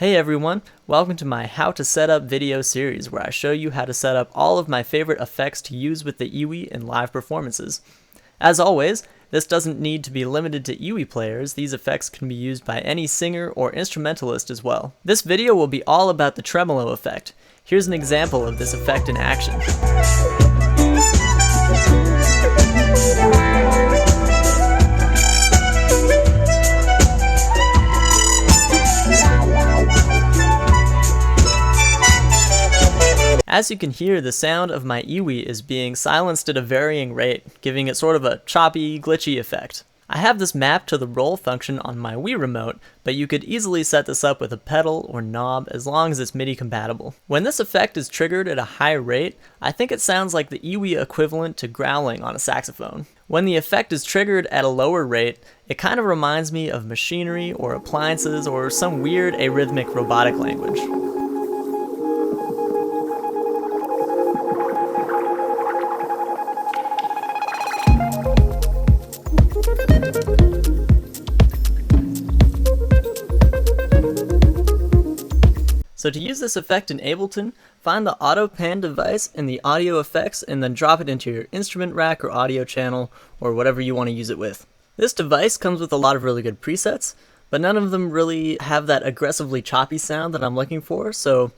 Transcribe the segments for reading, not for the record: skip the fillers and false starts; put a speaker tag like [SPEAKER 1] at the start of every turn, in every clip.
[SPEAKER 1] Hey everyone, welcome to my How to Set Up video series where I show you how to set up all of my favorite effects to use with the EWI in live performances. As always, this doesn't need to be limited to EWI players. These effects can be used by any singer or instrumentalist as well. This video will be all about the tremolo effect. Here's an example of this effect in action. As you can hear, the sound of my EWI is being silenced at a varying rate, giving it sort of a choppy, glitchy effect. I have this mapped to the roll function on my Wii remote, but you could easily set this up with a pedal or knob as long as it's MIDI compatible. When this effect is triggered at a high rate, I think it sounds like the EWI equivalent to growling on a saxophone. When the effect is triggered at a lower rate, it kind of reminds me of machinery or appliances or some weird arrhythmic robotic language. So to use this effect in Ableton, find the auto pan device in the audio effects and then drop it into your instrument rack or audio channel or whatever you want to use it with. This device comes with a lot of really good presets, but none of them really have that aggressively choppy sound that I'm looking for, so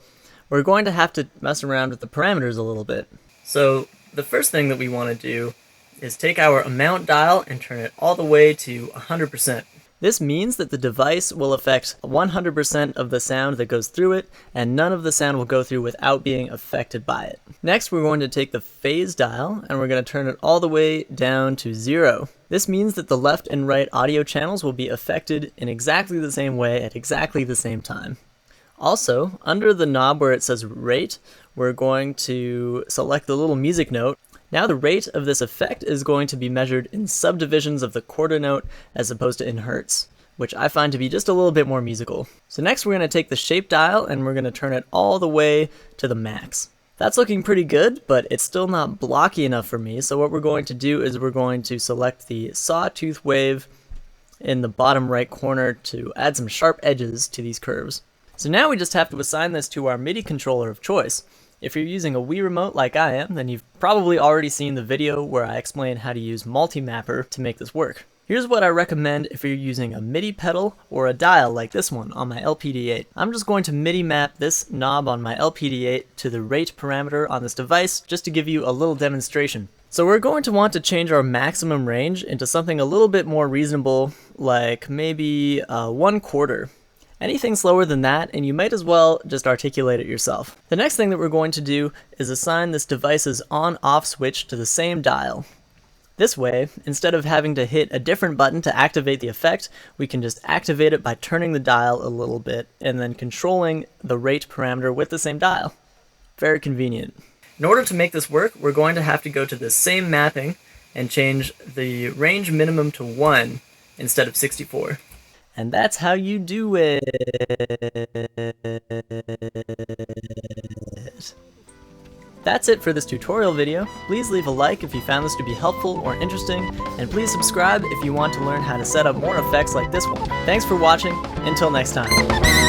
[SPEAKER 1] we're going to have to mess around with the parameters a little bit. So the first thing that we want to do is take our amount dial and turn it all the way to 100%. This means that the device will affect 100% of the sound that goes through it, and none of the sound will go through without being affected by it. Next, we're going to take the phase dial, and we're going to turn it all the way down to 0. This means that the left and right audio channels will be affected in exactly the same way at exactly the same time. Also, under the knob where it says rate, we're going to select the little music note. Now the rate of this effect is going to be measured in subdivisions of the quarter note as opposed to in hertz, which I find to be just a little bit more musical. So next we're going to take the shape dial and we're going to turn it all the way to the max. That's looking pretty good, but it's still not blocky enough for me, so what we're going to do is we're going to select the sawtooth wave in the bottom right corner to add some sharp edges to these curves. So now we just have to assign this to our MIDI controller of choice. If you're using a Wii remote like I am, then you've probably already seen the video where I explain how to use Multi-Mapper to make this work. Here's what I recommend if you're using a MIDI pedal or a dial like this one on my LPD8. I'm just going to MIDI map this knob on my LPD8 to the rate parameter on this device just to give you a little demonstration. So we're going to want to change our maximum range into something a little bit more reasonable, like maybe 1/4. Anything slower than that, and you might as well just articulate it yourself. The next thing that we're going to do is assign this device's on-off switch to the same dial. This way, instead of having to hit a different button to activate the effect, we can just activate it by turning the dial a little bit and then controlling the rate parameter with the same dial. Very convenient. In order to make this work, we're going to have to go to the same mapping and change the range minimum to 1 instead of 64. And that's how you do it. That's it for this tutorial video. Please leave a like if you found this to be helpful or interesting, and please subscribe if you want to learn how to set up more effects like this one. Thanks for watching. Until next time.